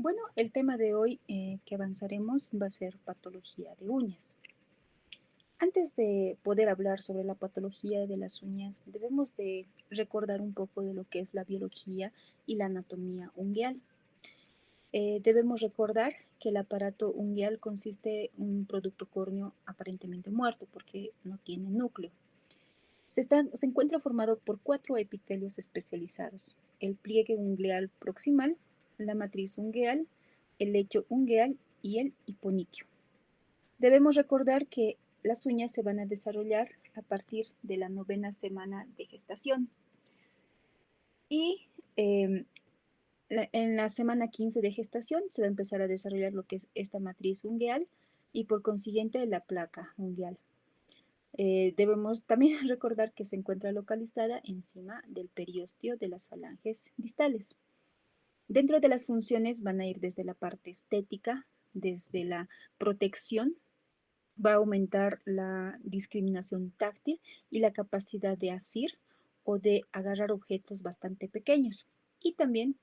Bueno, el tema de hoy que avanzaremos va a ser patología de uñas. Antes de poder hablar sobre la patología de las uñas, debemos de recordar un poco de lo que es la biología y la anatomía unguial. Debemos recordar que el aparato unguial consiste en un producto córneo aparentemente muerto porque no tiene núcleo. Se encuentra formado por 4 epitelios especializados: el pliegue ungueal proximal, la matriz ungueal, el lecho ungueal y el hiponiquio. Debemos recordar que las uñas se van a desarrollar a partir de la 9ª semana de gestación y en la semana 15 de gestación se va a empezar a desarrollar lo que es esta matriz ungueal y por consiguiente la placa ungueal. Debemos también recordar que se encuentra localizada encima del periósteo de las falanges distales. Dentro de las funciones van a ir desde la parte estética, desde la protección, va a aumentar la discriminación táctil y la capacidad de asir o de agarrar objetos bastante pequeños, y también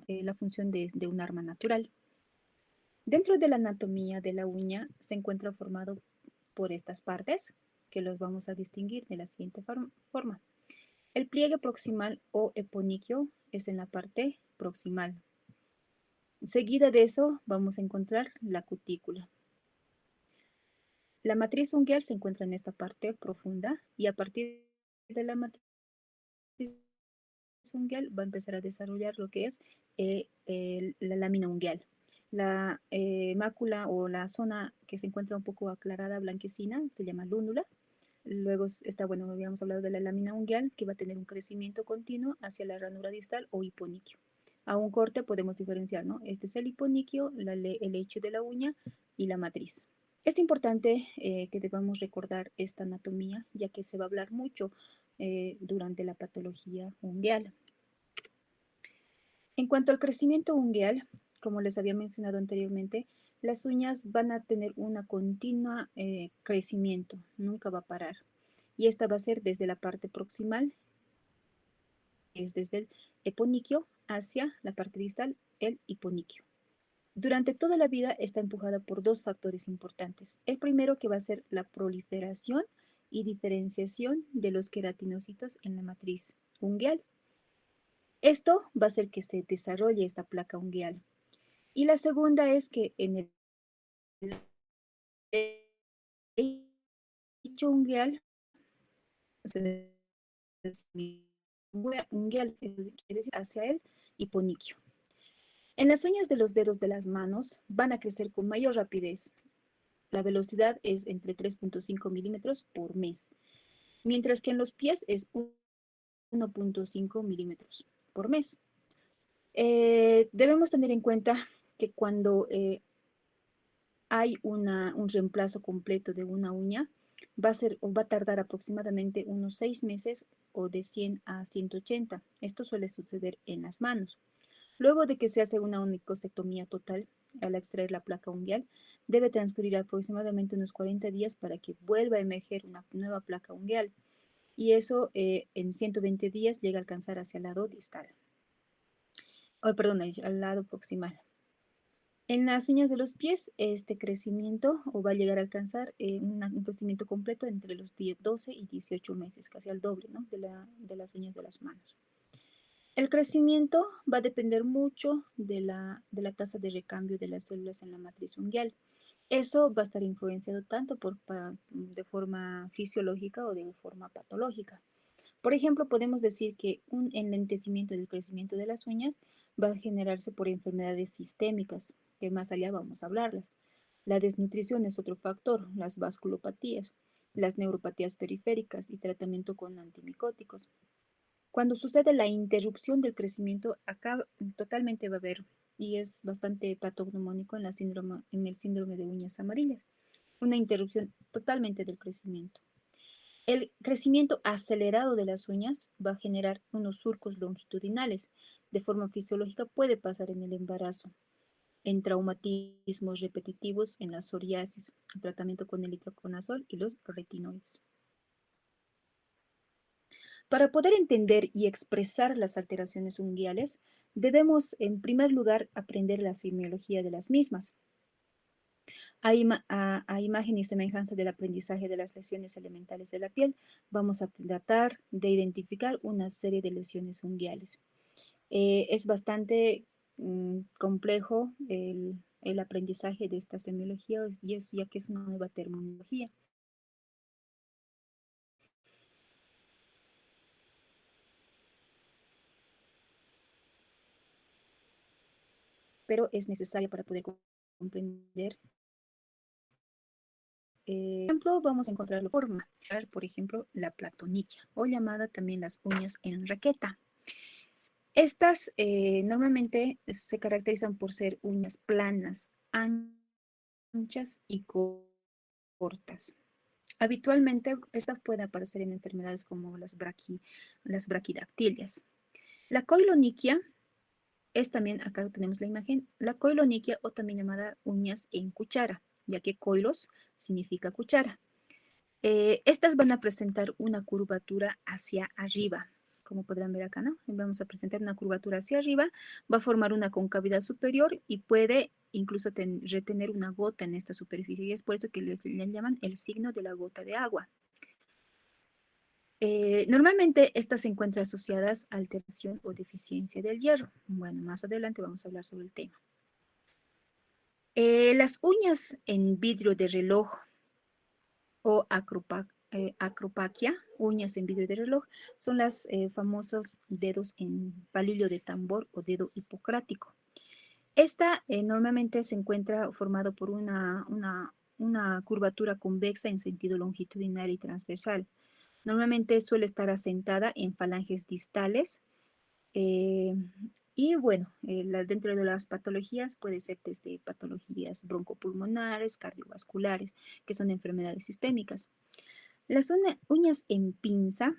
la función de un arma natural. Dentro de la anatomía de la uña se encuentra formado por estas partes, que los vamos a distinguir de la siguiente forma. El pliegue proximal o eponiquio es en la parte proximal. Seguida de eso vamos a encontrar la cutícula. La matriz ungueal se encuentra en esta parte profunda y a partir de la matriz ungueal va a empezar a desarrollar lo que es la lámina ungueal. La mácula o la zona que se encuentra un poco aclarada, blanquecina, se llama lúnula. Luego está, bueno, habíamos hablado de la lámina ungueal, que va a tener un crecimiento continuo hacia la ranura distal o hiponiquio. A un corte podemos diferenciar, ¿no? Este es el hiponiquio, el lecho de la uña y la matriz. Es importante que debamos recordar esta anatomía, ya que se va a hablar mucho durante la patología ungueal. En cuanto al crecimiento ungueal, como les había mencionado anteriormente, las uñas van a tener una continua crecimiento, nunca va a parar. Y esta va a ser desde la parte proximal, es desde el eponiquio, hacia la parte distal, el hiponiquio. Durante toda la vida está empujada por 2 factores importantes. El primero, que va a ser la proliferación y diferenciación de los queratinocitos en la matriz ungueal. Esto va a hacer que se desarrolle esta placa ungueal. Y la segunda es que en el lecho ungueal, ungueal, quiere decir hacia el hiponiquio. En las uñas de los dedos de las manos van a crecer con mayor rapidez. La velocidad es entre 3.5 milímetros por mes, mientras que en los pies es 1.5 milímetros por mes. Debemos tener en cuenta que cuando hay un reemplazo completo de una uña, va a tardar aproximadamente unos 6 meses o de 100 a 180. Esto suele suceder en las manos. Luego de que se hace una onicosectomía total al extraer la placa ungueal, debe transcurrir aproximadamente unos 40 días para que vuelva a emerger una nueva placa ungueal. Y eso en 120 días llega a alcanzar hacia el lado distal. Perdón, al lado proximal. En las uñas de los pies, este crecimiento va a llegar a alcanzar un crecimiento completo entre los 12 y 18 meses, casi al doble, ¿no? de las uñas de las manos. El crecimiento va a depender mucho de la tasa de recambio de las células en la matriz ungueal. Eso va a estar influenciado tanto de forma fisiológica o de forma patológica. Por ejemplo, podemos decir que un enlentecimiento del crecimiento de las uñas va a generarse por enfermedades sistémicas, que más allá vamos a hablarlas. La desnutrición es otro factor, las vasculopatías, las neuropatías periféricas y tratamiento con antimicóticos. Cuando sucede la interrupción del crecimiento, acá totalmente va a haber, y es bastante patognomónico en el síndrome de uñas amarillas, una interrupción totalmente del crecimiento. El crecimiento acelerado de las uñas va a generar unos surcos longitudinales. De forma fisiológica puede pasar en el embarazo, en traumatismos repetitivos, en la psoriasis, el tratamiento con el itraconazol y los retinoides. Para poder entender y expresar las alteraciones unguiales, debemos, en primer lugar, aprender la semiología de las mismas. A imagen y semejanza del aprendizaje de las lesiones elementales de la piel, vamos a tratar de identificar una serie de lesiones unguiales. Es bastante complejo el aprendizaje de esta semiología, ya que es una nueva terminología. Pero es necesaria para poder comprender. Por ejemplo, vamos a encontrar la forma, por ejemplo, la platoniquia, o llamada también las uñas en raqueta. Estas normalmente se caracterizan por ser uñas planas, anchas y cortas. Habitualmente, esta puede aparecer en enfermedades como las braquidactilias. La coiloniquia es también, acá tenemos la imagen, la coiloniquia o también llamada uñas en cuchara, ya que coilos significa cuchara. Estas van a presentar una curvatura hacia arriba, como podrán ver acá, ¿no? Vamos a presentar una curvatura hacia arriba, va a formar una concavidad superior y puede incluso retener una gota en esta superficie, y es por eso que les llaman el signo de la gota de agua. Normalmente estas se encuentran asociadas a alteración o deficiencia del hierro. Bueno, más adelante vamos a hablar sobre el tema. Las uñas en vidrio de reloj o acropaquia, uñas en vidrio de reloj, son las famosos dedos en palillo de tambor o dedo hipocrático. Esta normalmente se encuentra formado por una curvatura convexa en sentido longitudinal y transversal. Normalmente suele estar asentada en falanges distales. eh, y bueno, dentro de las patologías puede ser desde patologías broncopulmonares, cardiovasculares, que son enfermedades sistémicas. Las uñas en pinza,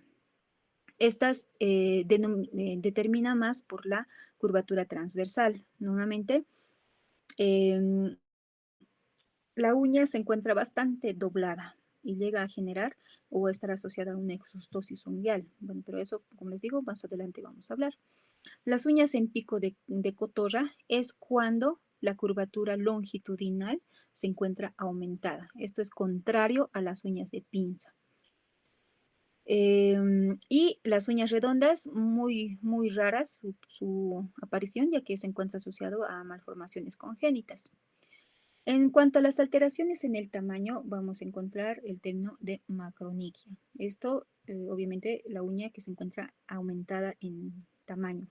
estas determinan más por la curvatura transversal. Normalmente la uña se encuentra bastante doblada y llega a generar o estar asociada a una exostosis unguial. Bueno, pero eso, como les digo, más adelante vamos a hablar. Las uñas en pico de cotorra es cuando la curvatura longitudinal se encuentra aumentada. Esto es contrario a las uñas de pinza. Y las uñas redondas, muy raras su aparición, ya que se encuentra asociado a malformaciones congénitas. En cuanto a las alteraciones en el tamaño, vamos a encontrar el término de macroniquia. Esto, obviamente, la uña que se encuentra aumentada en tamaño.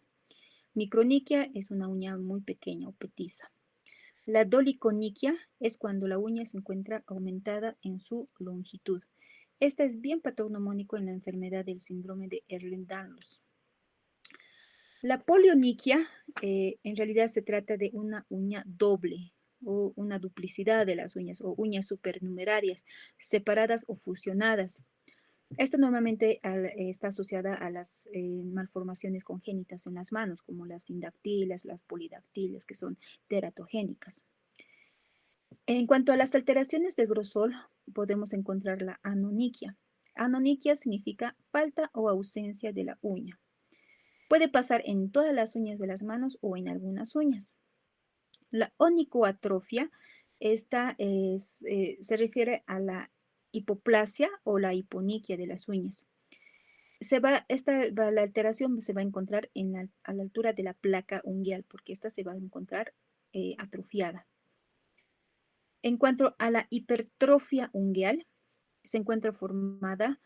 Microniquia es una uña muy pequeña o petiza. La doliconiquia es cuando la uña se encuentra aumentada en su longitud. Esta es bien patognomónico en la enfermedad del síndrome de Ehlers-Danlos. La polioniquia en realidad se trata de una uña doble o una duplicidad de las uñas o uñas supernumerarias, separadas o fusionadas. Esto normalmente está asociada a las malformaciones congénitas en las manos, como las sindactilas, las polidactilas, que son teratogénicas. En cuanto a las alteraciones del grosor, podemos encontrar la anoniquia. Anoniquia significa falta o ausencia de la uña. Puede pasar en todas las uñas de las manos o en algunas uñas. La onicoatrofia, esta se refiere a la hipoplasia o la hiponiquia de las uñas. La alteración se va a encontrar a la altura de la placa unguial, porque esta se va a encontrar atrofiada. En cuanto a la hipertrofia unguial, se encuentra formada,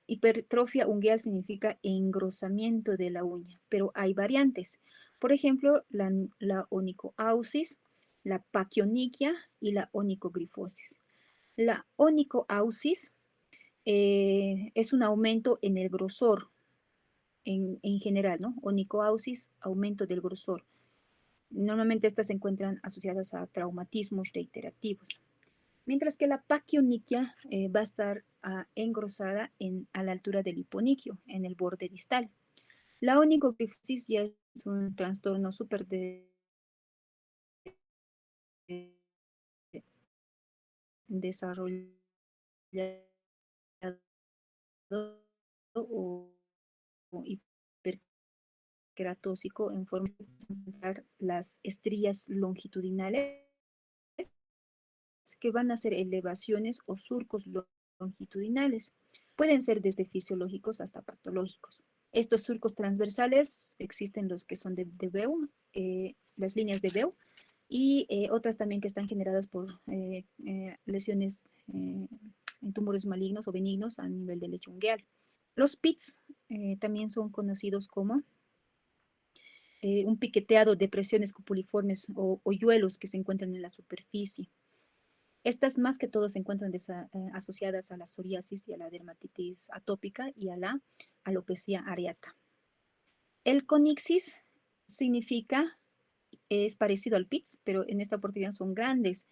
hipertrofia unguial significa engrosamiento de la uña, pero hay variantes. Por ejemplo, la onicoausis, la paquioniquia y la onicogrifosis. La onicoausis es un aumento en el grosor en general, ¿no? Onicoausis, aumento del grosor. Normalmente estas se encuentran asociadas a traumatismos reiterativos. Mientras que la paquioniquia va a estar engrosada a la altura del hiponiquio, en el borde distal. La onicogrifosis ya es un trastorno súper desarrollado hiperqueratósico en forma de encontrar las estrías longitudinales que van a ser elevaciones o surcos longitudinales. Pueden ser desde fisiológicos hasta patológicos. Estos surcos transversales existen los que son de Bew, las líneas de Bew, y otras también que están generadas por lesiones en tumores malignos o benignos a nivel del lecho ungueal. Los PITS también son conocidos como un piqueteado de presiones cupuliformes o hoyuelos que se encuentran en la superficie. Estas más que todo se encuentran asociadas a la psoriasis y a la dermatitis atópica y a la alopecia areata. El conixis significa, es parecido al PITS, pero en esta oportunidad son grandes,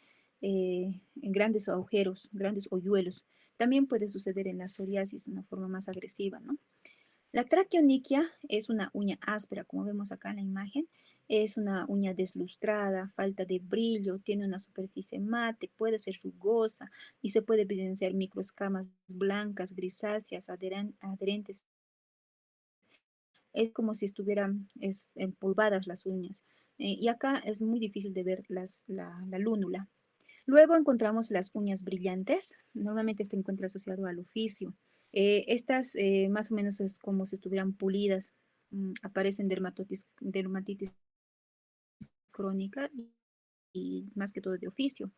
grandes agujeros, grandes hoyuelos. También puede suceder en la psoriasis de una forma más agresiva, ¿no? La traqueoniquia es una uña áspera, como vemos acá en la imagen. Es una uña deslustrada, falta de brillo, tiene una superficie mate, puede ser rugosa y se puede evidenciar microescamas blancas, grisáceas, adherentes. Es como si estuvieran empolvadas las uñas. Y acá es muy difícil de ver la lúnula. Luego encontramos las uñas brillantes. Normalmente se encuentra asociado al oficio. Estas más o menos es como si estuvieran pulidas. Aparecen dermatitis crónica y más que todo de oficio.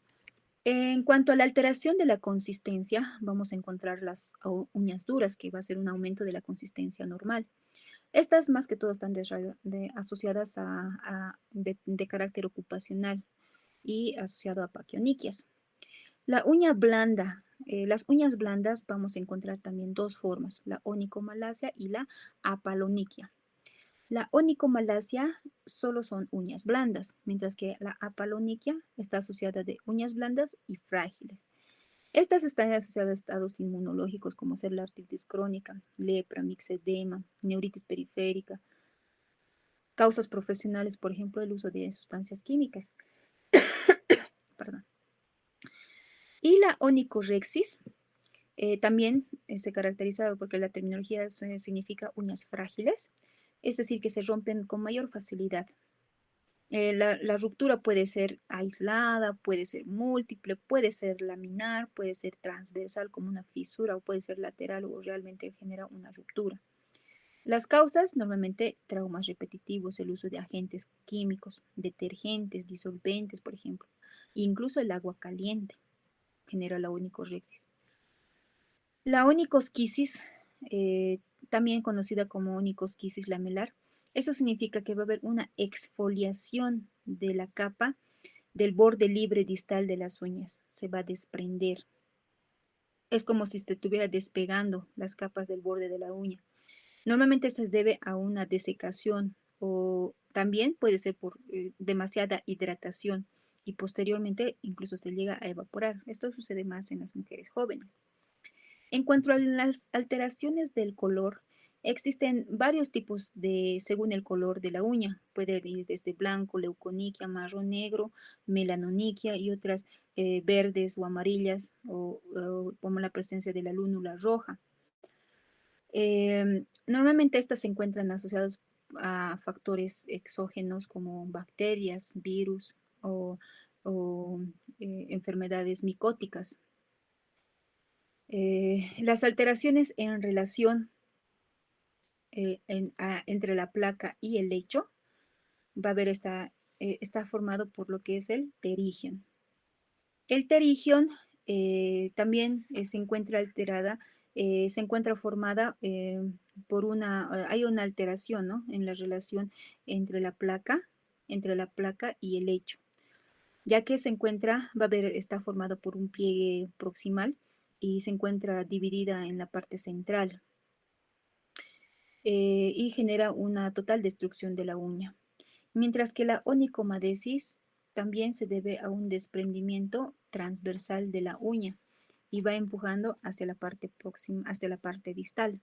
En cuanto a la alteración de la consistencia, vamos a encontrar las uñas duras, que va a ser un aumento de la consistencia normal. Estas más que todo están asociadas de carácter ocupacional y asociado a paquioniquias. La uña blanda. Las uñas blandas vamos a encontrar también dos formas, la onicomalacia y la apaloniquia. La onicomalacia solo son uñas blandas, mientras que la apaloniquia está asociada de uñas blandas y frágiles. Estas están asociadas a estados inmunológicos como ser la artritis crónica, lepra, mixedema, neuritis periférica, causas profesionales, por ejemplo, el uso de sustancias químicas. Perdón. Y la onicorexis también se caracteriza porque la terminología significa uñas frágiles, es decir, que se rompen con mayor facilidad. La ruptura puede ser aislada, puede ser múltiple, puede ser laminar, puede ser transversal como una fisura o puede ser lateral o realmente genera una ruptura. Las causas, normalmente traumas repetitivos, el uso de agentes químicos, detergentes, disolventes, por ejemplo, incluso el agua caliente genera la onicorexis. La onicosquisis, también conocida como onicosquisis lamelar, eso significa que va a haber una exfoliación de la capa del borde libre distal de las uñas. Se va a desprender. Es como si se estuviera despegando las capas del borde de la uña. Normalmente esto se debe a una desecación o también puede ser por demasiada hidratación y posteriormente incluso se llega a evaporar. Esto sucede más en las mujeres jóvenes. En cuanto a las alteraciones del color, existen varios tipos según el color de la uña. Puede ir desde blanco, leuconiquia, marrón negro, melanoniquia y otras verdes o amarillas, o como la presencia de la lúnula roja. Normalmente estas se encuentran asociadas a factores exógenos como bacterias, virus o enfermedades micóticas. Las alteraciones en relación entre la placa y el lecho va a haber está formado por lo que es el terigion. El terigion también se encuentra alterada, se encuentra formada por hay una alteración, ¿no?, en la relación entre la placa y el lecho, ya que está formado por un pliegue proximal y se encuentra dividida en la parte central y genera una total destrucción de la uña. Mientras que la onicomadesis también se debe a un desprendimiento transversal de la uña y va empujando hacia la parte próxima, hacia la parte distal.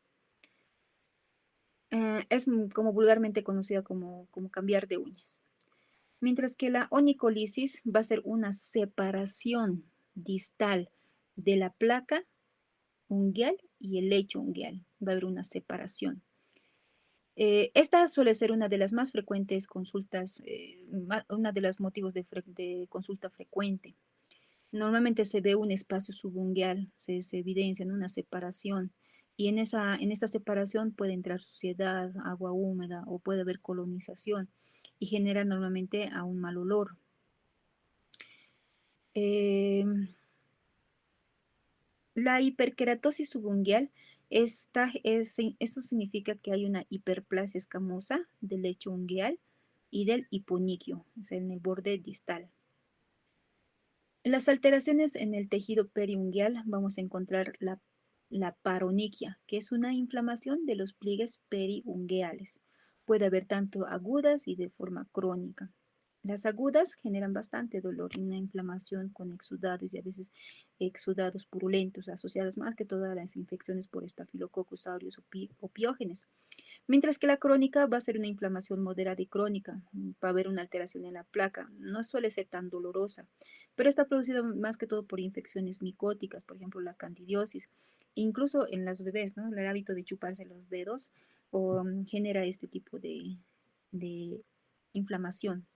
Es como vulgarmente conocida como cambiar de uñas. Mientras que la onicolisis va a ser una separación distal de la placa ungueal y el lecho ungueal. Va a haber una separación. Esta suele ser una de las más frecuentes consultas, una de los motivos de consulta frecuente. Normalmente se ve un espacio subungual, se evidencia, ¿no?, una separación, y en esa separación puede entrar suciedad, agua húmeda o puede haber colonización y genera normalmente a un mal olor. Eh, la hiperkeratosis subungual, esto significa que hay una hiperplasia escamosa del lecho ungueal y del hiponiquio, o sea, en el borde distal. En las alteraciones en el tejido periungueal vamos a encontrar la paroniquia, que es una inflamación de los pliegues periungueales. Puede haber tanto agudas y de forma crónica. Las agudas generan bastante dolor y una inflamación con exudados y a veces exudados purulentos asociados más que todas las infecciones por Staphylococcus aureus o piógenes. Mientras que la crónica va a ser una inflamación moderada y crónica, va a haber una alteración en la placa, no suele ser tan dolorosa, pero está producida más que todo por infecciones micóticas, por ejemplo la candidiosis, incluso en los bebés, ¿no? El hábito de chuparse los dedos genera este tipo de inflamación.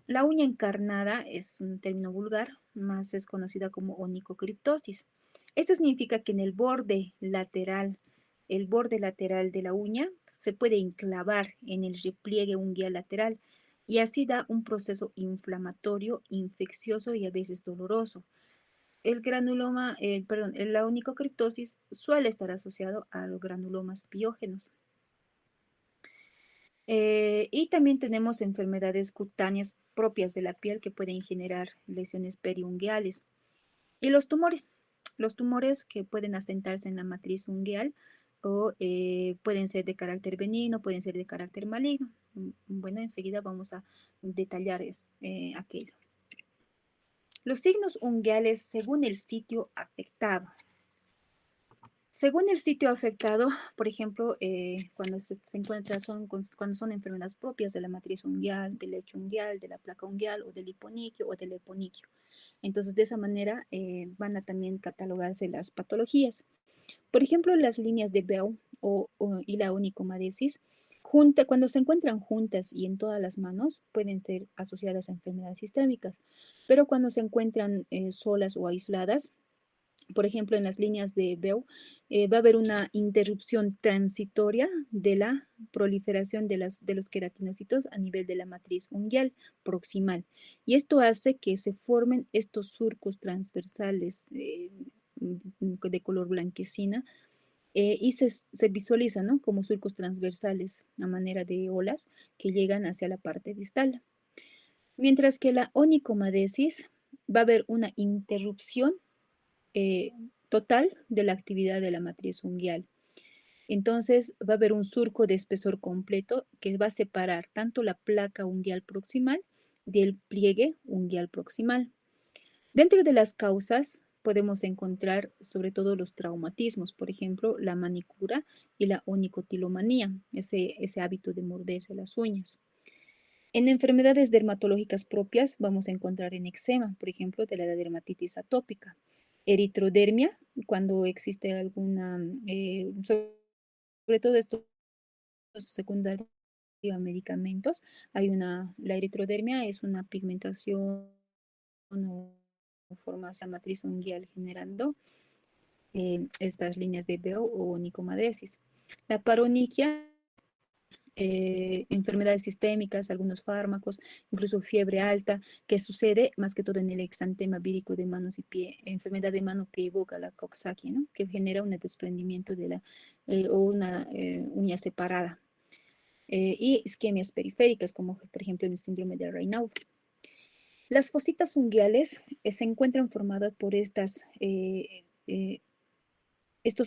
La uña encarnada es un término vulgar, más es conocida como onicocriptosis. Esto significa que en el borde lateral de la uña se puede enclavar en el repliegue ungueal lateral y así da un proceso inflamatorio, infeccioso y a veces doloroso. El granuloma, la onicocriptosis suele estar asociado a los granulomas piógenos. Y también tenemos enfermedades cutáneas propias de la piel que pueden generar lesiones periungueales. Y los tumores que pueden asentarse en la matriz ungueal o pueden ser de carácter benigno, pueden ser de carácter maligno. Bueno, enseguida vamos a detallar aquello. Los signos ungueales según el sitio afectado. Según el sitio afectado, por ejemplo, cuando se encuentra cuando son enfermedades propias de la matriz ungueal, del lecho ungueal, de la placa ungueal o del hiponiquio o del eponiquio. Entonces, de esa manera van a también catalogarse las patologías. Por ejemplo, las líneas de Bell y la onicomadesis, cuando se encuentran juntas y en todas las manos, pueden ser asociadas a enfermedades sistémicas, pero cuando se encuentran solas o aisladas, por ejemplo, en las líneas de Bell, va a haber una interrupción transitoria de la proliferación de los queratinocitos a nivel de la matriz ungueal proximal. Y esto hace que se formen estos surcos transversales de color blanquecina y se visualizan, ¿no?, como surcos transversales a manera de olas que llegan hacia la parte distal. Mientras que la onicomadesis va a haber una interrupción eh, total de la actividad de la matriz ungueal. Entonces va a haber un surco de espesor completo que va a separar tanto la placa ungueal proximal del pliegue ungueal proximal. Dentro de las causas podemos encontrar sobre todo los traumatismos, por ejemplo, la manicura y la onicotilomanía, ese hábito de morderse las uñas. En enfermedades dermatológicas propias vamos a encontrar en eczema, por ejemplo, de la dermatitis atópica, eritrodermia, cuando existe alguna, sobre todo estos secundarios a medicamentos, la eritrodermia es una pigmentación o formación matriz ungueal generando estas líneas de Bell o nicomadesis. La paroniquia, enfermedades sistémicas, algunos fármacos, incluso fiebre alta, que sucede más que todo en el exantema vírico de manos y pie, enfermedad de mano, pie y boca, la Coxsackie, ¿no?, que genera un desprendimiento o una uña separada. Y isquemias periféricas, como por ejemplo en el síndrome de Raynaud. Las fositas ungueales se encuentran formadas por estos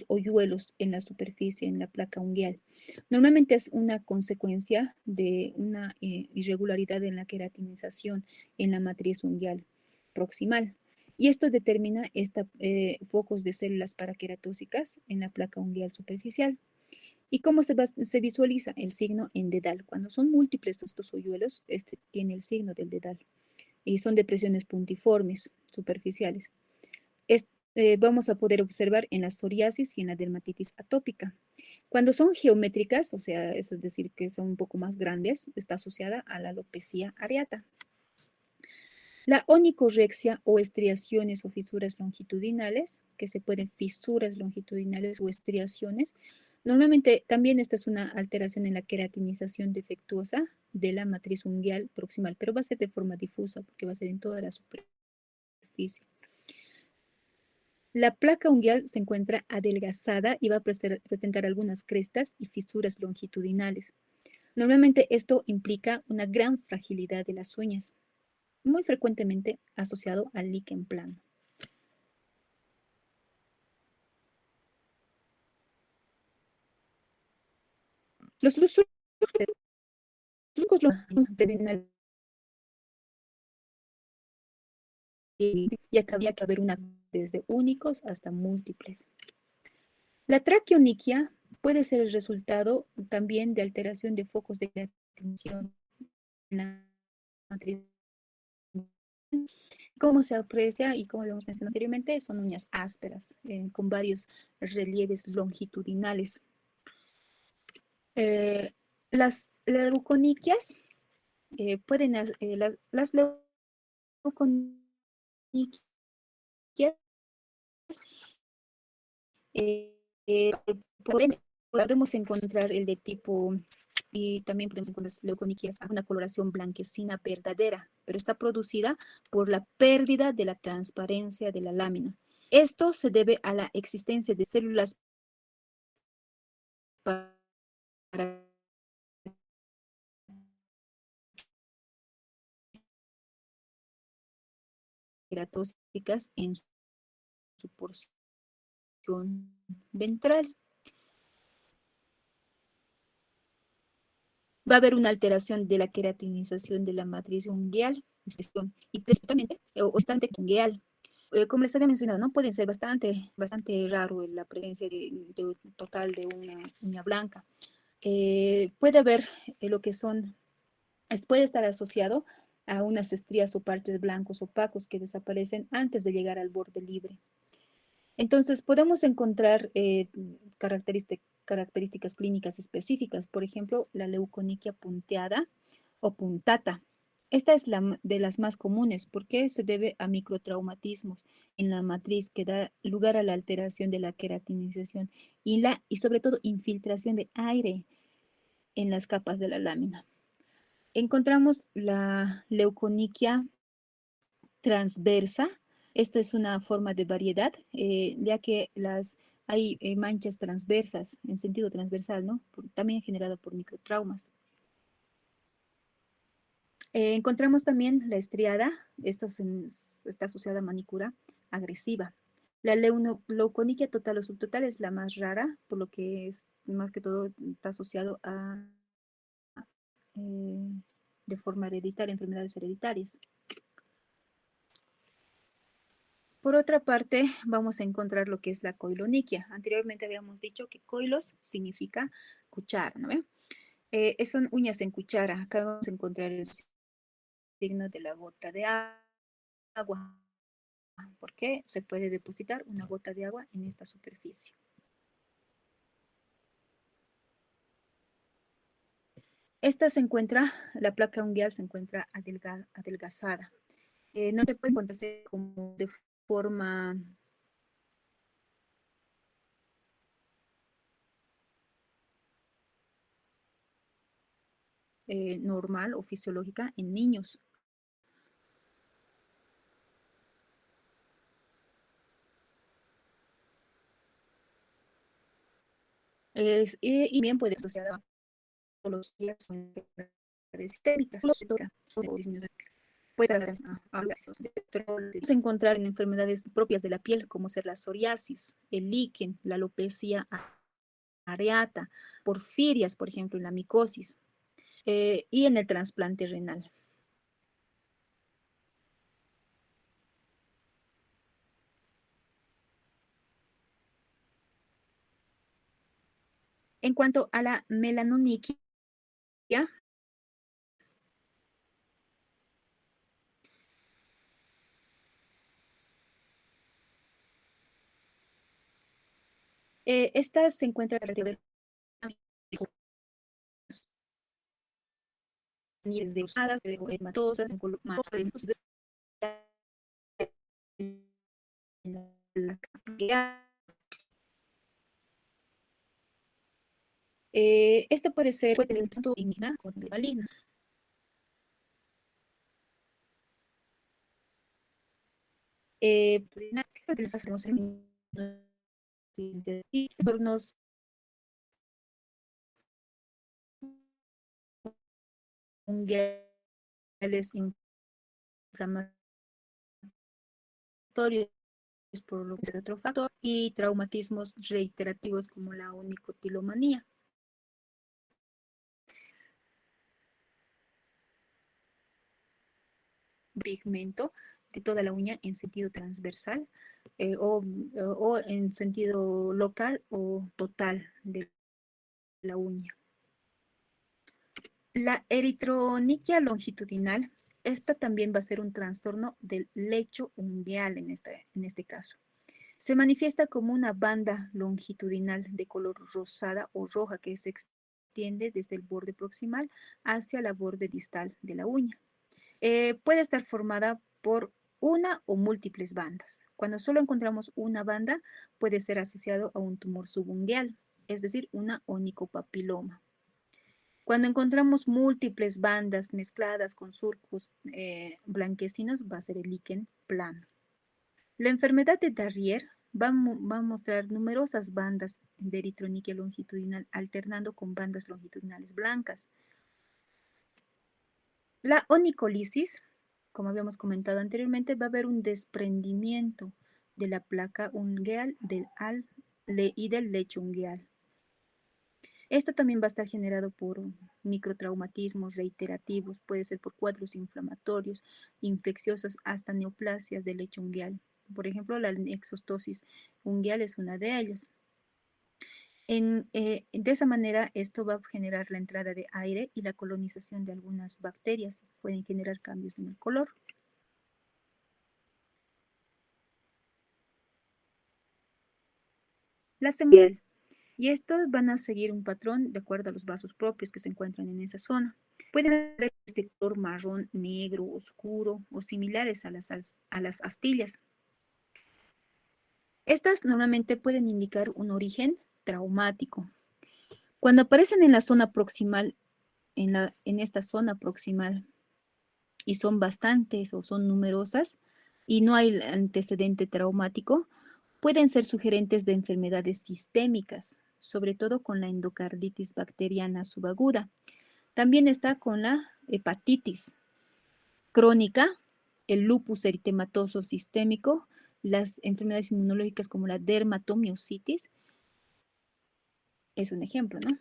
hoyuelos en la superficie, en la placa ungueal. Normalmente es una consecuencia de una irregularidad en la queratinización en la matriz ungueal proximal. Y esto determina focos de células paraqueratóxicas en la placa ungueal superficial. ¿Y cómo se visualiza el signo en dedal? Cuando son múltiples estos hoyuelos, este tiene el signo del dedal. Y son depresiones puntiformes, superficiales. Vamos a poder observar en la psoriasis y en la dermatitis atópica. Cuando son geométricas, o sea, eso es decir, que son un poco más grandes, está asociada a la alopecia areata. La onicorexia o estriaciones o fisuras longitudinales, que se pueden fisuras longitudinales o estriaciones. Normalmente también esta es una alteración en la queratinización defectuosa de la matriz unguial proximal, pero va a ser de forma difusa porque va a ser en toda la superficie. La placa unguial se encuentra adelgazada y va a presentar algunas crestas y fisuras longitudinales. Normalmente esto implica una gran fragilidad de las uñas, muy frecuentemente asociado al líquen plano. Los trucos ya que había que haber una desde únicos hasta múltiples. La traqueoniquia puede ser el resultado también de alteración de focos de atención en la matriz. Como se aprecia y como lo hemos mencionado anteriormente, son uñas ásperas con varios relieves longitudinales. Eh, las leuconiquias pueden, las leuconiquias eh, eh, podemos encontrar el de tipo, y también podemos encontrar las leuconiquias a una coloración blanquecina verdadera, pero está producida por la pérdida de la transparencia de la lámina. Esto se debe a la existencia de células queratóxicas en su porción ventral. Va a haber una alteración de la queratinización de la matriz unguial y principalmente o estante unguial. Como les había mencionado, ¿no? Pueden ser bastante raro la presencia de total de una uña blanca. Puede haber lo que son, puede estar asociado a unas estrías o parches blancos opacos que desaparecen antes de llegar al borde libre. Entonces, podemos encontrar características clínicas específicas, por ejemplo, la leuconiquia punteada o puntata. Esta es de las más comunes porque se debe a microtraumatismos en la matriz que da lugar a la alteración de la queratinización y sobre todo infiltración de aire en las capas de la lámina. Encontramos la leuconiquia transversa. Esto es una forma de variedad, ya que hay manchas transversas, en sentido transversal, ¿no? También generada por microtraumas. Encontramos también la estriada, esto está asociada a manicura agresiva. La leuconiquia total o subtotal es la más rara, por lo que es más que todo está asociado a eh, de forma hereditaria, enfermedades hereditarias. Por otra parte, vamos a encontrar lo que es la coiloniquia. Anteriormente habíamos dicho que coilos significa cuchara, ¿no? Son uñas en cuchara. Acá vamos a encontrar el signo de la gota de agua, porque se puede depositar una gota de agua en esta superficie. La placa unguial se encuentra adelgazada. No se puede encontrar como de forma normal o fisiológica en niños. Y bien puede asociar a patologías o enfermedades sistémicas. Puede encontrar en enfermedades propias de la piel, como ser la psoriasis, el líquen, la alopecia areata, porfirias, por ejemplo, en la micosis, y en el trasplante renal. En cuanto a la melanoniquia, esta se encuentra desde rosadas, hematosas, en color marrón, podemos ver la cantidad. Este puede tener tanto benigna como maligna. Creo que les hacemos en trastornos mundiales inflamatorios por lo que es otro factor y traumatismos reiterativos como la onicotilomanía. Pigmento de toda la uña en sentido transversal o en sentido local o total de la uña. La eritroniquia longitudinal, esta también va a ser un trastorno del lecho ungueal en este caso. Se manifiesta como una banda longitudinal de color rosada o roja que se extiende desde el borde proximal hacia la borde distal de la uña. Puede estar formada por una o múltiples bandas. Cuando solo encontramos una banda, puede ser asociado a un tumor subungueal, es decir, una onicopapiloma. Cuando encontramos múltiples bandas mezcladas con surcos blanquecinos, va a ser el líquen plano. La enfermedad de Darrier va a mostrar numerosas bandas de eritroniquia longitudinal alternando con bandas longitudinales blancas. La onicolisis, como habíamos comentado anteriormente, va a haber un desprendimiento de la placa ungueal y del lecho ungueal. Esto también va a estar generado por microtraumatismos reiterativos, puede ser por cuadros inflamatorios, infecciosos, hasta neoplasias del lecho ungueal. Por ejemplo, la exostosis ungueal es una de ellas. De esa manera, esto va a generar la entrada de aire y la colonización de algunas bacterias. Pueden generar cambios en el color. La semilla. Y estos van a seguir un patrón de acuerdo a los vasos propios que se encuentran en esa zona. Pueden haber este color marrón, negro, oscuro o similares a las astillas. Estas normalmente pueden indicar un origen traumático. Cuando aparecen en la zona proximal, en esta zona proximal, y son bastantes o son numerosas, y no hay antecedente traumático, pueden ser sugerentes de enfermedades sistémicas, sobre todo con la endocarditis bacteriana subaguda. También está con la hepatitis crónica, el lupus eritematoso sistémico, las enfermedades inmunológicas como la dermatomiositis, es un ejemplo, ¿no?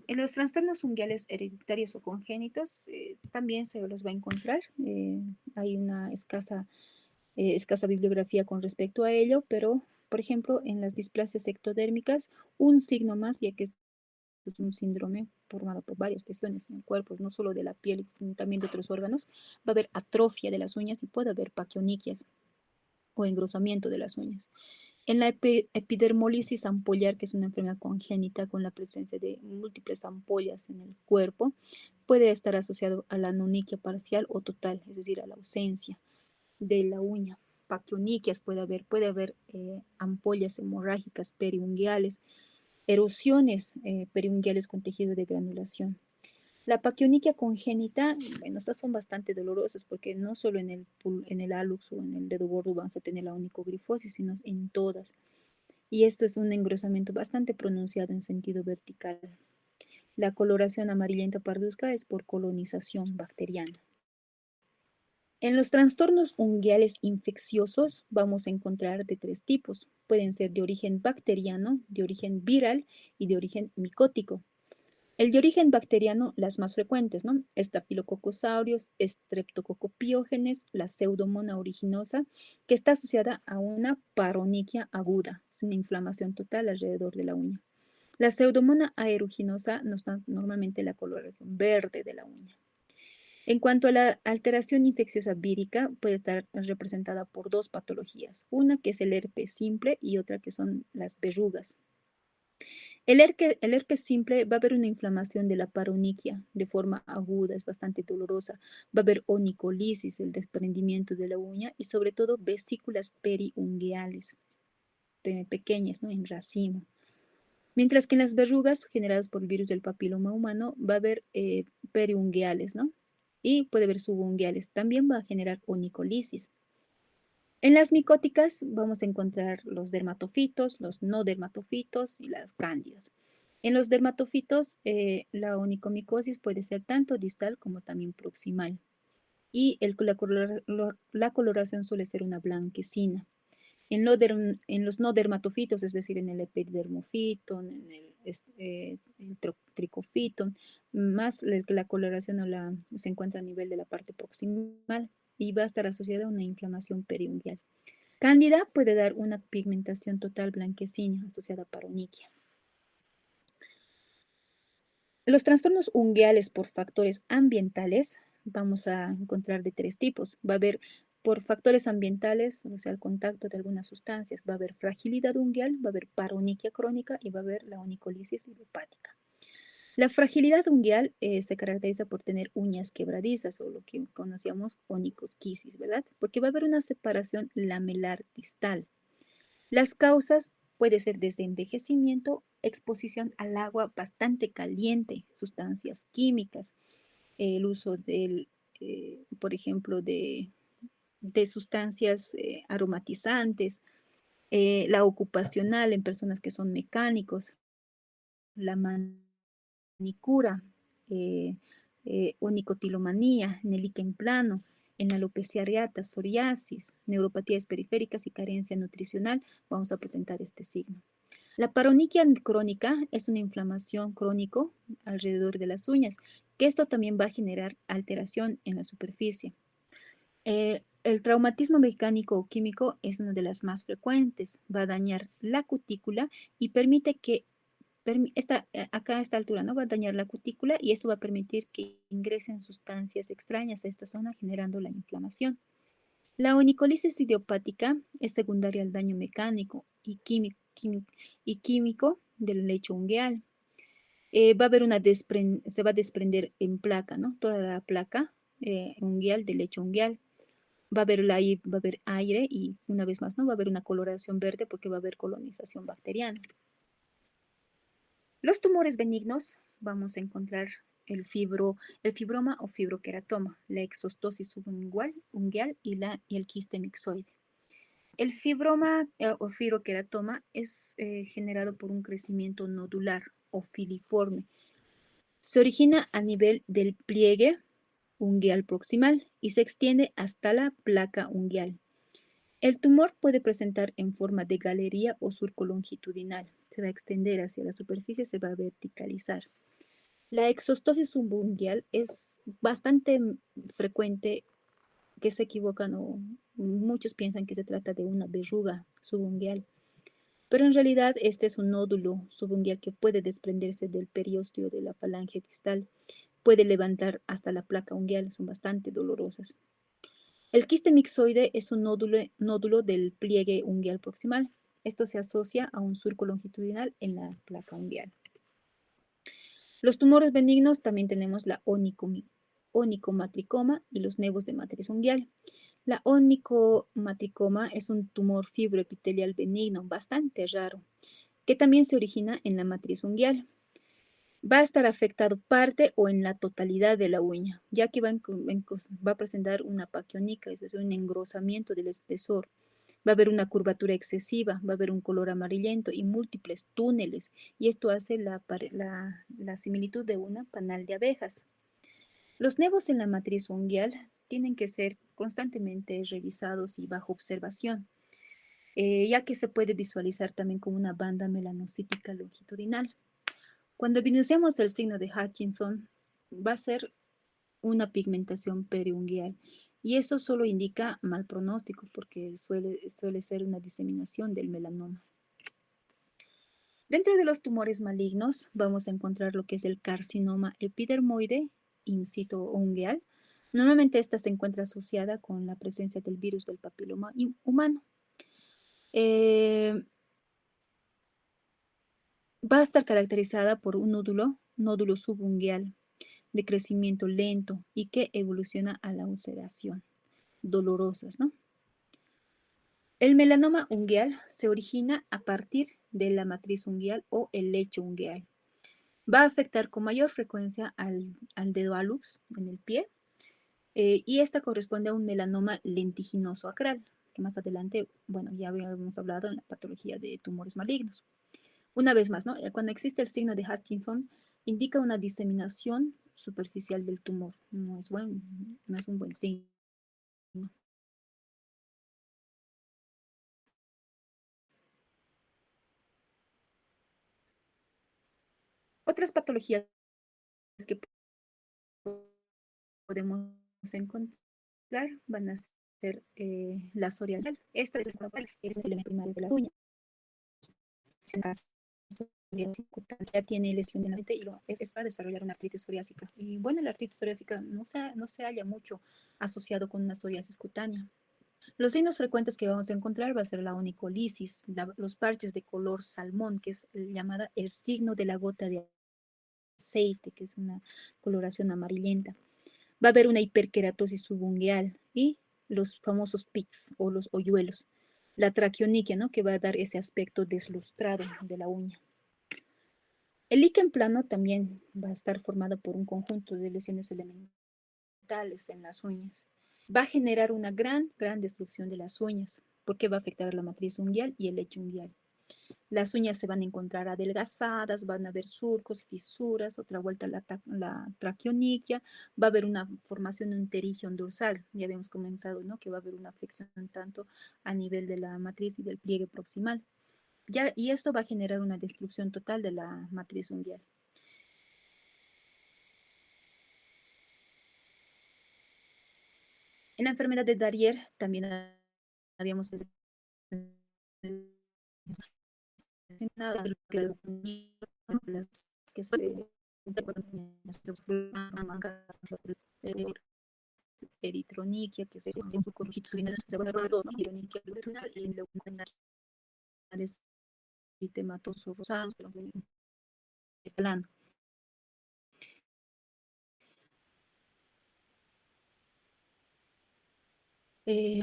En los trastornos unguiales hereditarios o congénitos también se los va a encontrar. Hay una escasa bibliografía con respecto a ello, pero, por ejemplo, en las displasias ectodérmicas, un signo más, ya que es un síndrome formado por varias lesiones en el cuerpo, no solo de la piel, sino también de otros órganos, va a haber atrofia de las uñas y puede haber paquioniquias o engrosamiento de las uñas. En la epidermolisis ampollar, que es una enfermedad congénita con la presencia de múltiples ampollas en el cuerpo, puede estar asociado a la anoniquia parcial o total, es decir, a la ausencia de la uña. Paquioniquias puede haber ampollas hemorrágicas periungueales, erosiones periungueales con tejido de granulación. La paquioniquia congénita, bueno, estas son bastante dolorosas porque no solo en el hallux o en el dedo gordo vamos a tener la onicogrifosis, sino en todas. Y esto es un engrosamiento bastante pronunciado en sentido vertical. La coloración amarillenta parduzca es por colonización bacteriana. En los trastornos unguiales infecciosos vamos a encontrar de tres tipos. Pueden ser de origen bacteriano, de origen viral y de origen micótico. El de origen bacteriano, las más frecuentes, ¿no? Staphylococcus aureus, Streptococcus la Pseudomonas aeruginosa, que está asociada a una paroniquia aguda, es una inflamación total alrededor de la uña. La Pseudomonas aeruginosa nos da normalmente la coloración verde de la uña. En cuanto a la alteración infecciosa vírica, puede estar representada por dos patologías, una que es el herpes simple y otra que son las verrugas. El herpes simple va a haber una inflamación de la paroniquia de forma aguda, es bastante dolorosa. Va a haber onicolisis, el desprendimiento de la uña y sobre todo vesículas periungueales pequeñas, ¿no? En racimo. Mientras que en las verrugas generadas por el virus del papiloma humano va a haber periungueales, ¿no? Y puede haber subungueales. También va a generar onicolisis. En las micóticas vamos a encontrar los dermatofitos, los no dermatofitos y las cándidas. En los dermatofitos, la onicomicosis puede ser tanto distal como también proximal. Y la coloración suele ser una blanquecina. En los no dermatofitos, es decir, en el epidermofiton, en el tricofiton, más la coloración se encuentra a nivel de la parte proximal y va a estar asociada a una inflamación periungueal. Cándida puede dar una pigmentación total blanquecina asociada a paroniquia. Los trastornos ungueales por factores ambientales vamos a encontrar de tres tipos. Va a haber por factores ambientales, o sea, el contacto de algunas sustancias, va a haber fragilidad ungueal, va a haber paroniquia crónica y va a haber la onicolisis idiopática. La fragilidad ungueal se caracteriza por tener uñas quebradizas o lo que conocíamos onicosquisis, ¿verdad? Porque va a haber una separación lamelar distal. Las causas puede ser desde envejecimiento, exposición al agua bastante caliente, sustancias químicas, el uso por ejemplo, de sustancias aromatizantes, la ocupacional en personas que son mecánicos, la manicura, eh, onicotilomanía, en el líquen plano, en la alopecia areata, psoriasis, neuropatías periféricas y carencia nutricional, vamos a presentar este signo. La paroniquia crónica es una inflamación crónico alrededor de las uñas, que esto también va a generar alteración en la superficie. El traumatismo mecánico o químico es una de las más frecuentes, va a dañar la cutícula y permite que acá a esta altura, ¿no? Va a dañar la cutícula y esto va a permitir que ingresen sustancias extrañas a esta zona generando la inflamación. La onicolisis idiopática es secundaria al daño mecánico y químico del lecho ungueal. Va a haber se va a desprender en placa, ¿no? Toda la placa ungueal del lecho ungueal. Va a haber aire y una vez más, ¿no? Va a haber una coloración verde porque va a haber colonización bacteriana. Los tumores benignos, vamos a encontrar el fibroma o fibroqueratoma, la exostosis subungual y el quiste mixoide. El fibroma o fibroqueratoma es generado por un crecimiento nodular o filiforme. Se origina a nivel del pliegue ungueal proximal y se extiende hasta la placa ungueal. El tumor puede presentar en forma de galería o surco longitudinal. Se va a extender hacia la superficie, se va a verticalizar. La exostosis subungueal es bastante frecuente, que se equivocan o muchos piensan que se trata de una verruga subungueal. Pero en realidad este es un nódulo subungueal que puede desprenderse del periósteo de la falange distal. Puede levantar hasta la placa ungueal, son bastante dolorosas. El quiste mixoide es un nódulo del pliegue ungueal proximal. Esto se asocia a un surco longitudinal en la placa ungueal. Los tumores benignos también tenemos la onicomatricoma y los nevos de matriz ungueal. La onicomatricoma es un tumor fibroepitelial benigno bastante raro, que también se origina en la matriz ungueal. Va a estar afectado parte o en la totalidad de la uña, ya que va a presentar una paquionica, es decir, un engrosamiento del espesor. Va a haber una curvatura excesiva, va a haber un color amarillento y múltiples túneles, y esto hace la similitud de una panal de abejas. Los nevos en la matriz ungueal tienen que ser constantemente revisados y bajo observación, ya que se puede visualizar también como una banda melanocítica longitudinal. Cuando evidenciamos el signo de Hutchinson, va a ser una pigmentación periungueal y eso solo indica mal pronóstico porque suele ser una diseminación del melanoma. Dentro de los tumores malignos vamos a encontrar lo que es el carcinoma epidermoide in situ ungueal. Normalmente esta se encuentra asociada con la presencia del virus del papiloma humano. Va a estar caracterizada por un nódulo subungueal de crecimiento lento y que evoluciona a la ulceración, dolorosas, ¿no? El melanoma ungueal se origina a partir de la matriz ungueal o el lecho ungueal. Va a afectar con mayor frecuencia al dedo hallux en el pie y esta corresponde a un melanoma lentiginoso acral, que más adelante, bueno, ya habíamos hablado en la patología de tumores malignos. Una vez más, ¿no? Cuando existe el signo de Hutchinson, indica una diseminación superficial del tumor. No es un buen signo. Otras patologías que podemos encontrar van a ser la psoriasis. Esta es el elemento primario de la uña. Ya tiene lesión de la mente y es para desarrollar una artritis psoriásica. Y bueno, la artritis psoriásica no se halla mucho asociado con una psoriasis cutánea. Los signos frecuentes que vamos a encontrar va a ser la onicolisis, los parches de color salmón, que es llamada el signo de la gota de aceite, que es una coloración amarillenta. Va a haber una hiperkeratosis subungueal y los famosos pits o los hoyuelos. La traqueoniquia, ¿no? Que va a dar ese aspecto deslustrado de la uña. El líquen plano también va a estar formado por un conjunto de lesiones elementales en las uñas. Va a generar una gran destrucción de las uñas, porque va a afectar a la matriz unguial y el lecho unguial. Las uñas se van a encontrar adelgazadas, van a haber surcos, fisuras, otra vuelta la traqueoniquia, va a haber una formación de un terigion dorsal, ya habíamos comentado, ¿no? Que va a haber una afección tanto a nivel de la matriz y del pliegue proximal. Y esto va a generar una destrucción total de la matriz unguial. En la enfermedad de Darrier también habíamos mencionado que son eritroniquia, que es un poco longitudinal, se va a ver dos, ¿no? Eritroniquia longitudinal y leucemia eritematoso rosado, plano. Eh,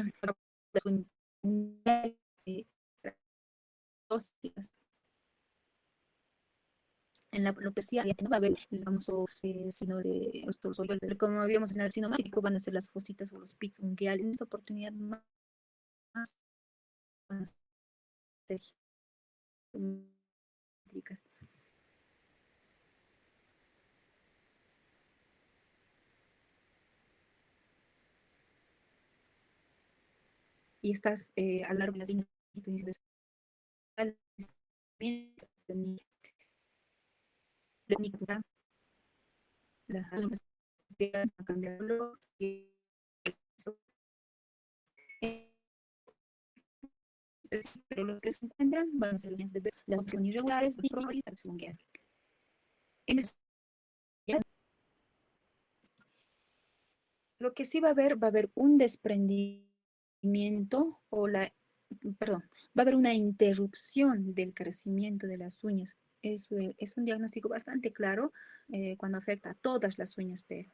en la alopecia no va a haber el famoso sino de como habíamos en el sinomático van a ser las fositas o los pits ungueales. En esta oportunidad más van a ser geométricas. Y estas a lo largo de las líneas la cambiar color y pero lo que se encuentran van a ser líneas de las son irregulares y taxonguear. En lo que sí va a haber un desprendimiento o perdón, va a haber una interrupción del crecimiento de las uñas. Es un diagnóstico bastante claro cuando afecta a todas las uñas, pero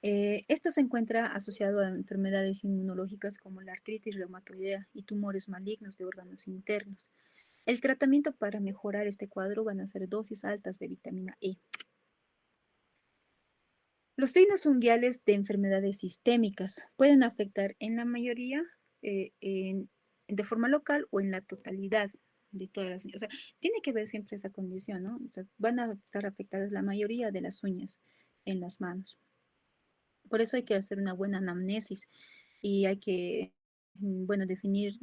esto se encuentra asociado a enfermedades inmunológicas como la artritis reumatoidea y tumores malignos de órganos internos. El tratamiento para mejorar este cuadro van a ser dosis altas de vitamina E. Los signos unguiales de enfermedades sistémicas pueden afectar en la mayoría de forma local o en la totalidad de todas las uñas. O sea, tiene que ver siempre esa condición, ¿no? O sea, van a estar afectadas la mayoría de las uñas en las manos. Por eso hay que hacer una buena anamnesis y hay que, bueno, definir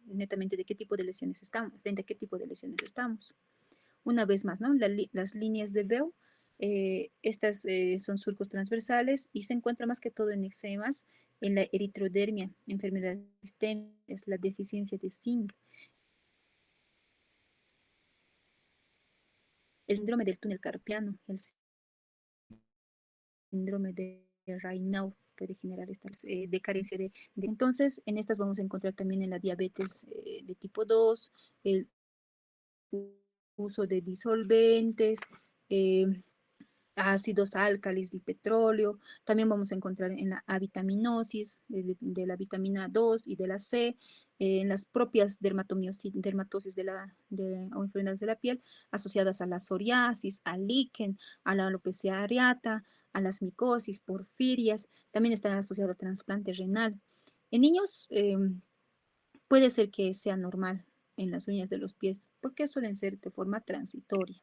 netamente de qué tipo de lesiones estamos, frente a qué tipo de lesiones estamos. Una vez más, ¿no? Las líneas de Bell, estas son surcos transversales y se encuentra más que todo en eczemas, en la eritrodermia, enfermedades sistémicas, la deficiencia de zinc, el síndrome del túnel carpiano, el síndrome de Raynaud puede generar estas de carencia Entonces, en estas vamos a encontrar también en la diabetes de tipo 2, el uso de disolventes, eh, ácidos álcalis y petróleo. También vamos a encontrar en la avitaminosis de la vitamina 2 y de la C, en las propias dermatosis o enfermedades de la piel asociadas a la psoriasis, al líquen, a la alopecia areata, a las micosis, porfirias. También está asociado a trasplante renal. En niños puede ser que sea normal en las uñas de los pies porque suelen ser de forma transitoria.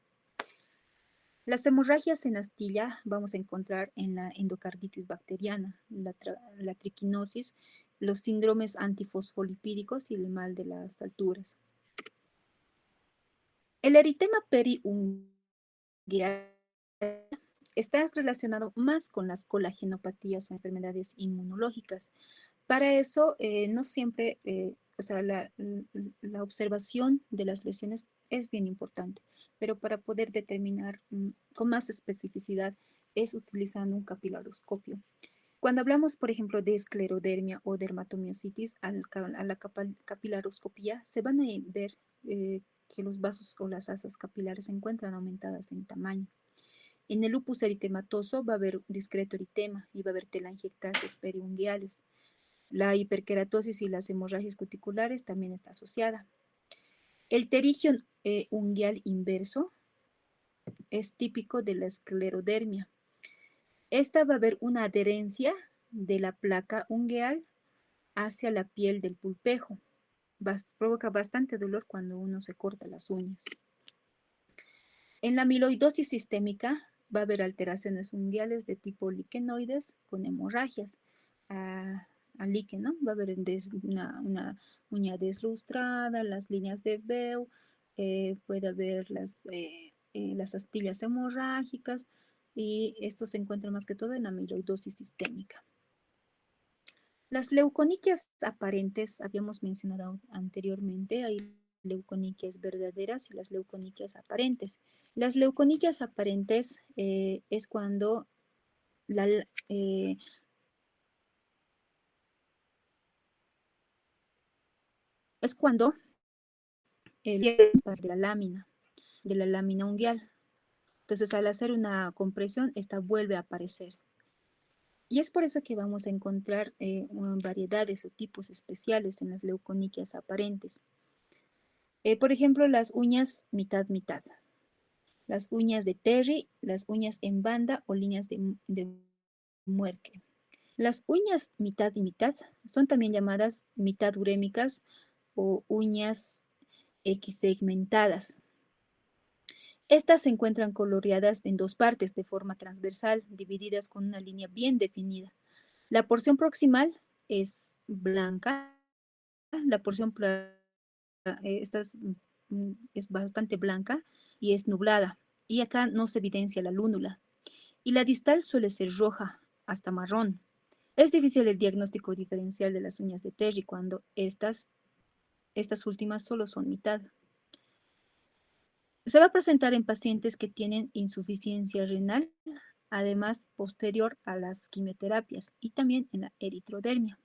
Las hemorragias en astilla vamos a encontrar en la endocarditis bacteriana, la triquinosis, los síndromes antifosfolipídicos y el mal de las alturas. El eritema periungual está relacionado más con las colagenopatías o enfermedades inmunológicas. Para eso, no siempre, o sea, la observación de las lesiones es bien importante, pero para poder determinar con más especificidad es utilizando un capilaroscopio. Cuando hablamos, por ejemplo, de esclerodermia o dermatomiositis, a la capilaroscopía se van a ver que los vasos o las asas capilares se encuentran aumentadas en tamaño. En el lupus eritematoso va a haber discreto eritema y va a haber telangiectasias periunguales. La hiperkeratosis y las hemorragias cuticulares también está asociada. El terigio unguial inverso es típico de la esclerodermia. Esta va a haber una adherencia de la placa ungueal hacia la piel del pulpejo. Provoca bastante dolor cuando uno se corta las uñas. En la amiloidosis sistémica va a haber alteraciones unguiales de tipo liquenoides con hemorragias. Al líquen, ¿no? Va a haber una uña deslustrada, las líneas de Bew, puede haber las astillas hemorrágicas y esto se encuentra más que todo en amiloidosis sistémica. Las leuconiquias aparentes, habíamos mencionado anteriormente, hay leuconiquias verdaderas y las leuconiquias aparentes. Las leuconiquias aparentes es cuando es cuando el espacio de la lámina unguial. Entonces, al hacer una compresión, esta vuelve a aparecer. Y es por eso que vamos a encontrar variedades o tipos especiales en las leuconiquias aparentes. Por ejemplo, las uñas mitad-mitad, las uñas de Terry, las uñas en banda o líneas de Muerke. Las uñas mitad y mitad son también llamadas mitad urémicas o uñas X-segmentadas. Estas se encuentran coloreadas en dos partes de forma transversal, divididas con una línea bien definida. La porción proximal es blanca, la porción esta es bastante blanca y es nublada, y acá no se evidencia la lúnula. Y la distal suele ser roja, hasta marrón. Es difícil el diagnóstico diferencial de las uñas de Terry cuando estas últimas solo son mitad. Se va a presentar en pacientes que tienen insuficiencia renal, además posterior a las quimioterapias y también en la eritrodermia.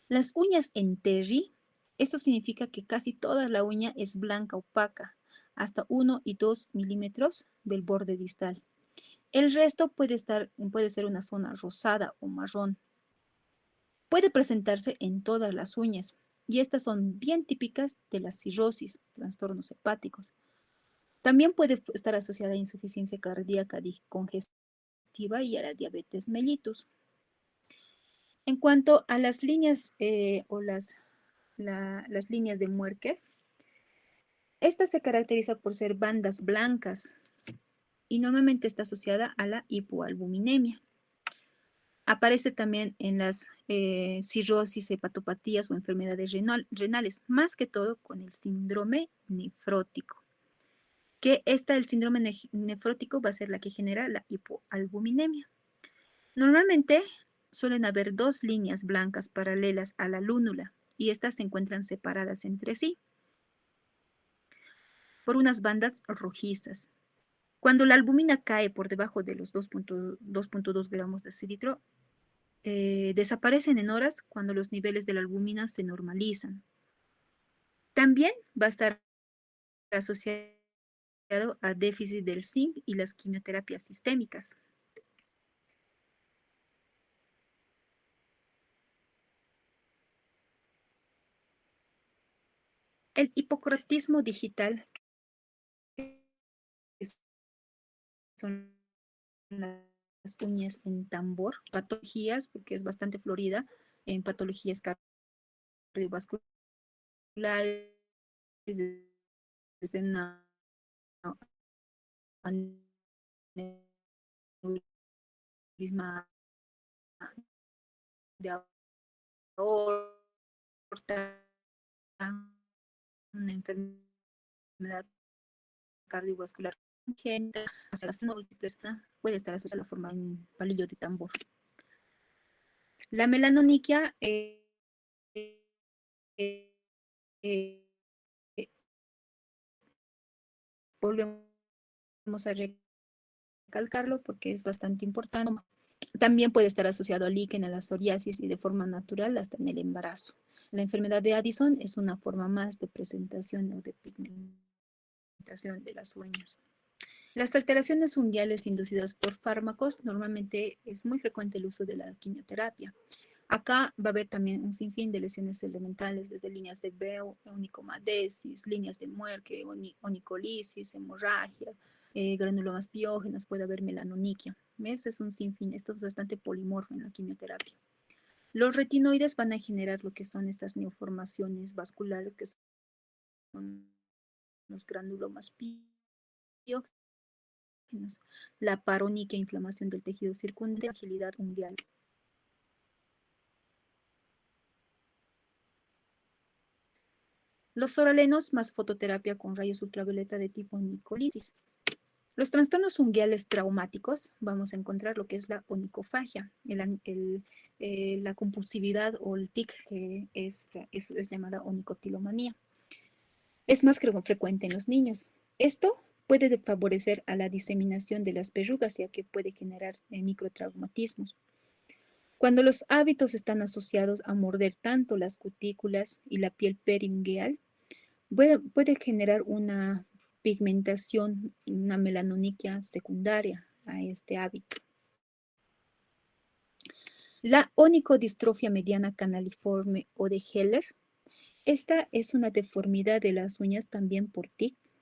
Las uñas en Terry, eso significa que casi toda la uña es blanca opaca, hasta 1 y 2 milímetros del borde distal. El resto puede ser una zona rosada o marrón. Puede presentarse en todas las uñas y estas son bien típicas de la cirrosis, trastornos hepáticos. También puede estar asociada a insuficiencia cardíaca congestiva y a la diabetes mellitus. En cuanto a las líneas o las líneas de Muerke, esta se caracteriza por ser bandas blancas y normalmente está asociada a la hipoalbuminemia. Aparece también en las cirrosis, hepatopatías o enfermedades renales, más que todo con el síndrome nefrótico. El síndrome nefrótico va a ser la que genera la hipoalbuminemia. Normalmente suelen haber dos líneas blancas paralelas a la lúnula y estas se encuentran separadas entre sí por unas bandas rojizas. Cuando la albumina cae por debajo de los 2.2 gramos de cilitro, desaparecen en horas cuando los niveles de la albumina se normalizan. También va a estar asociada a déficit del zinc y las quimioterapias sistémicas. El hipocrotismo digital, que son las uñas en tambor, patologías, porque es bastante florida, en patologías cardiovasculares, desde una aneurisma de aorta, una enfermedad cardiovascular congénita, hasta las múltiples, puede estar asociada a la forma de un palillo de tambor. La melanoniquia eh, eh, volvemos a recalcarlo porque es bastante importante. También puede estar asociado al líquen, a la psoriasis y de forma natural hasta en el embarazo. La enfermedad de Addison es una forma más de presentación o de pigmentación de las uñas. Las alteraciones unguiales inducidas por fármacos, normalmente es muy frecuente el uso de la quimioterapia. Acá va a haber también un sinfín de lesiones elementales, desde líneas de Bell, onicomadesis, líneas de Muerque, onicolisis, hemorragia, granulomas piógenos, puede haber melanoniquia. ¿Ves? Es un sinfín, esto es bastante polimorfo en la quimioterapia. Los retinoides van a generar lo que son estas neoformaciones vasculares, que son los granulomas piógenos, la parónica inflamación del tejido circundante, agilidad unguial. Los soralenos más fototerapia con rayos ultravioleta de tipo onicolisis. Los trastornos unguiales traumáticos, vamos a encontrar lo que es la onicofagia, la compulsividad o el tic, que es llamada onicotilomanía. Es más frecuente en los niños. Esto puede favorecer a la diseminación de las verrugas, ya que puede generar microtraumatismos. Cuando los hábitos están asociados a morder tanto las cutículas y la piel periungueal, puede generar una pigmentación, una melanoniquia secundaria a este hábito. La onicodistrofia mediana canaliforme o de Heller, esta es una deformidad de las uñas también por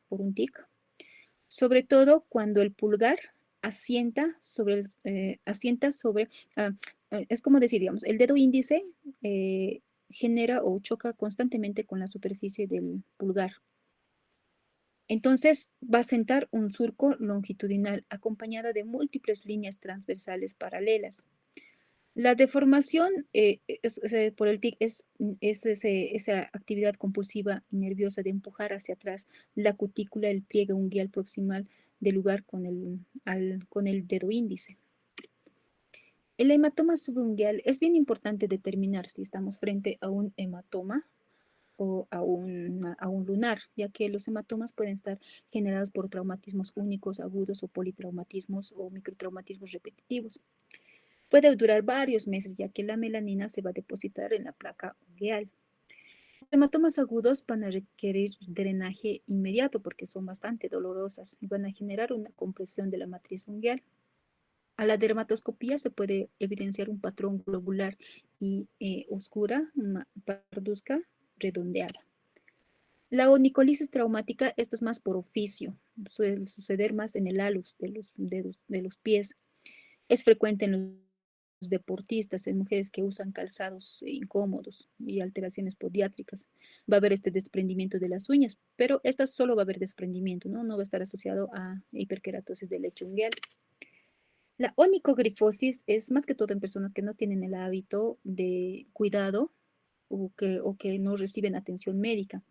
un tic, sobre todo cuando el pulgar asienta sobre, es como decir, digamos, el dedo índice genera o choca constantemente con la superficie del pulgar. Entonces va a sentar un surco longitudinal acompañada de múltiples líneas transversales paralelas. La deformación por el tic es esa actividad compulsiva y nerviosa de empujar hacia atrás la cutícula, el pliegue unguial proximal del lugar con el dedo índice. El hematoma subunguial es bien importante determinar si estamos frente a un hematoma o a un lunar, ya que los hematomas pueden estar generados por traumatismos únicos, agudos o politraumatismos o microtraumatismos repetitivos. Puede durar varios meses, ya que la melanina se va a depositar en la placa ungueal. Los hematomas agudos van a requerir drenaje inmediato porque son bastante dolorosas y van a generar una compresión de la matriz ungueal. A la dermatoscopía se puede evidenciar un patrón globular y oscura, parduzca, redondeada. La onicolisis traumática, esto es más por oficio, suele suceder más en el hallux de los dedos de los pies. Es frecuente en los deportistas, en mujeres que usan calzados incómodos y alteraciones podiátricas. Va a haber este desprendimiento de las uñas, pero esta solo va a haber desprendimiento, ¿no? No va a estar asociado a hiperkeratosis del lecho ungueal. La onicogrifosis es más que todo en personas que no tienen el hábito de cuidado o que no reciben atención médica.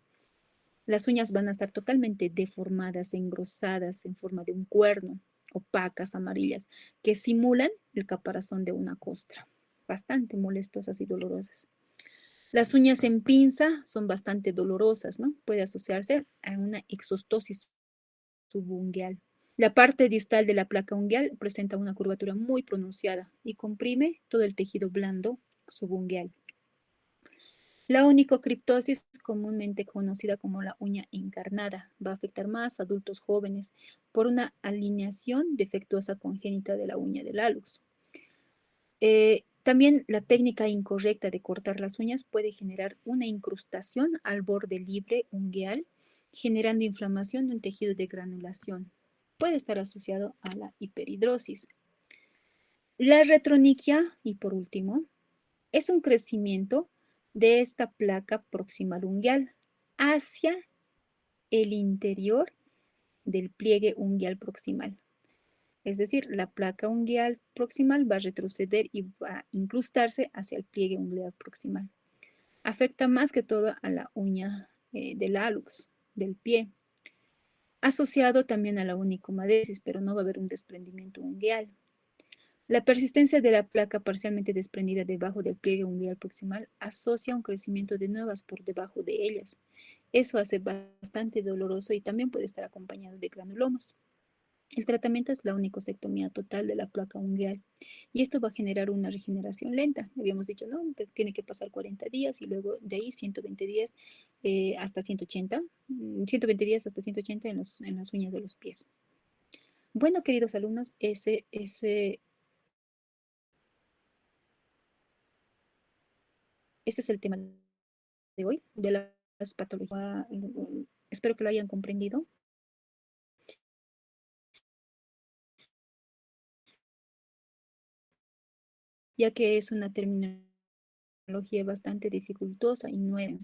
Las uñas van a estar totalmente deformadas, engrosadas en forma de un cuerno, opacas, amarillas, que simulan el caparazón de una costra. Bastante molestosas y dolorosas. Las uñas en pinza son bastante dolorosas, ¿no? Puede asociarse a una exostosis subungueal. La parte distal de la placa ungueal presenta una curvatura muy pronunciada y comprime todo el tejido blando subungueal. La onicocriptosis, comúnmente conocida como la uña encarnada, va a afectar más a adultos jóvenes por una alineación defectuosa congénita de la uña del hallux. También la técnica incorrecta de cortar las uñas puede generar una incrustación al borde libre ungueal, generando inflamación de un tejido de granulación. Puede estar asociado a la hiperhidrosis. La retroniquia, y por último, es un crecimiento de esta placa proximal ungueal hacia el interior del pliegue ungueal proximal. Es decir, la placa ungueal proximal va a retroceder y va a incrustarse hacia el pliegue ungueal proximal. Afecta más que todo a la uña del hallux, del pie, asociado también a la onicomadesis, pero no va a haber un desprendimiento ungueal. La persistencia de la placa parcialmente desprendida debajo del pliegue ungueal proximal asocia un crecimiento de nuevas por debajo de ellas. Eso hace bastante doloroso y también puede estar acompañado de granulomas. El tratamiento es la onicostectomía total de la placa ungueal y esto va a generar una regeneración lenta. Habíamos dicho, ¿no? Que tiene que pasar 40 días y luego de ahí 120 días hasta 180, 120 días hasta 180 en las uñas de los pies. Bueno, queridos alumnos, ese es el tema de hoy, de las patologías. Espero que lo hayan comprendido, ya que es una terminología bastante dificultosa y nueva.